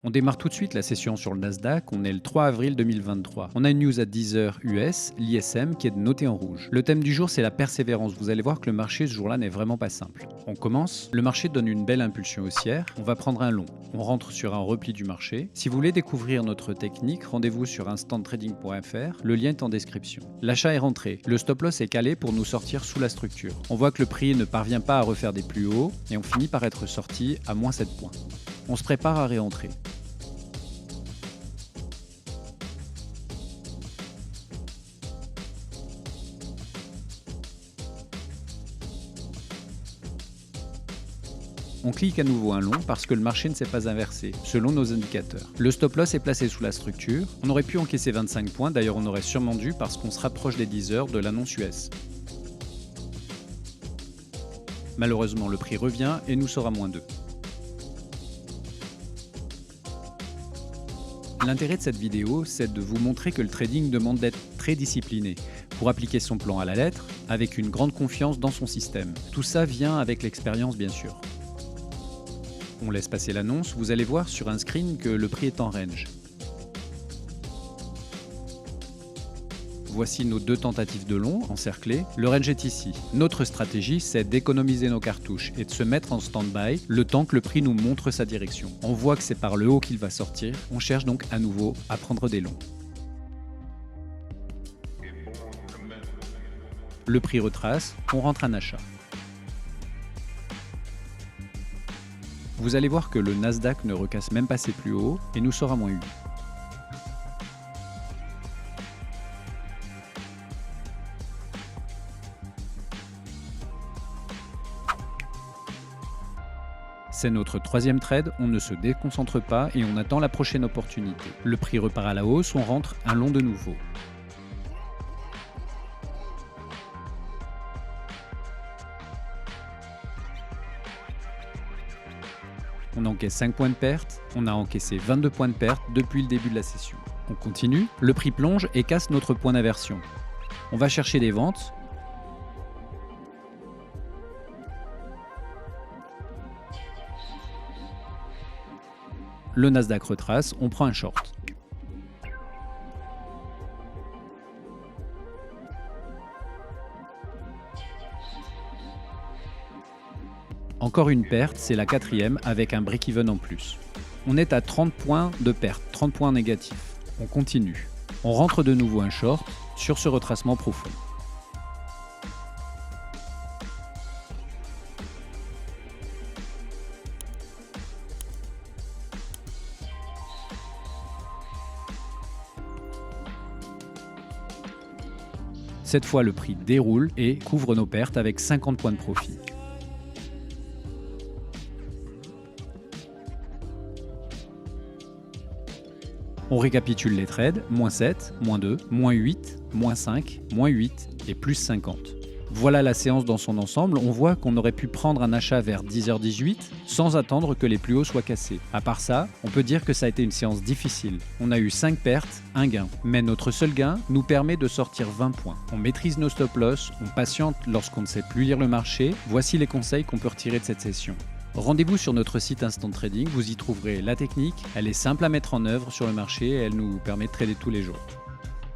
On démarre tout de suite la session sur le Nasdaq, on est le 3 avril 2023. On a une news à 10h US, l'ISM, qui est noté en rouge. Le thème du jour, c'est la persévérance. Vous allez voir que le marché ce jour-là n'est vraiment pas simple. On commence, le marché donne une belle impulsion haussière, on va prendre un long. On rentre sur un repli du marché. Si vous voulez découvrir notre technique, rendez-vous sur instantrading.fr, le lien est en description. L'achat est rentré, le stop loss est calé pour nous sortir sous la structure. On voit que le prix ne parvient pas à refaire des plus hauts et on finit par être sorti à moins 7 points. On se prépare à réentrer. On clique à nouveau un long parce que le marché ne s'est pas inversé, selon nos indicateurs. Le stop loss est placé sous la structure. On aurait pu encaisser 25 points, d'ailleurs on aurait sûrement dû parce qu'on se rapproche des 10 heures de l'annonce US. Malheureusement, le prix revient et nous sort à moins 2. L'intérêt de cette vidéo, c'est de vous montrer que le trading demande d'être très discipliné pour appliquer son plan à la lettre, avec une grande confiance dans son système. Tout ça vient avec l'expérience bien sûr. On laisse passer l'annonce, vous allez voir sur un screen que le prix est en range. Voici nos deux tentatives de long encerclées. Le range est ici. Notre stratégie, c'est d'économiser nos cartouches et de se mettre en stand-by le temps que le prix nous montre sa direction. On voit que c'est par le haut qu'il va sortir. On cherche donc à nouveau à prendre des longs. Le prix retrace, on rentre un achat. Vous allez voir que le Nasdaq ne recasse même pas ses plus hauts et nous sort à moins 8. C'est notre troisième trade, on ne se déconcentre pas et on attend la prochaine opportunité. Le prix repart à la hausse, on rentre un long de nouveau. On encaisse 5 points de perte, on a encaissé 22 points de perte depuis le début de la session. On continue, le prix plonge et casse notre point d'aversion. On va chercher des ventes. Le Nasdaq retrace, on prend un short. Encore une perte, c'est la quatrième avec un break-even en plus. On est à 30 points de perte, 30 points négatifs. On continue. On rentre de nouveau un short sur ce retracement profond. Cette fois, le prix déroule et couvre nos pertes avec 50 points de profit. On récapitule les trades, moins 7, moins 2, moins 8, moins 5, moins 8 et plus 50. Voilà la séance dans son ensemble, on voit qu'on aurait pu prendre un achat vers 10h18 sans attendre que les plus hauts soient cassés. À part ça, on peut dire que ça a été une séance difficile. On a eu 5 pertes, 1 gain. Mais notre seul gain nous permet de sortir 20 points. On maîtrise nos stop loss, on patiente lorsqu'on ne sait plus lire le marché. Voici les conseils qu'on peut retirer de cette session. Rendez-vous sur notre site Instant Trading, vous y trouverez la technique, elle est simple à mettre en œuvre sur le marché et elle nous permet de trader tous les jours.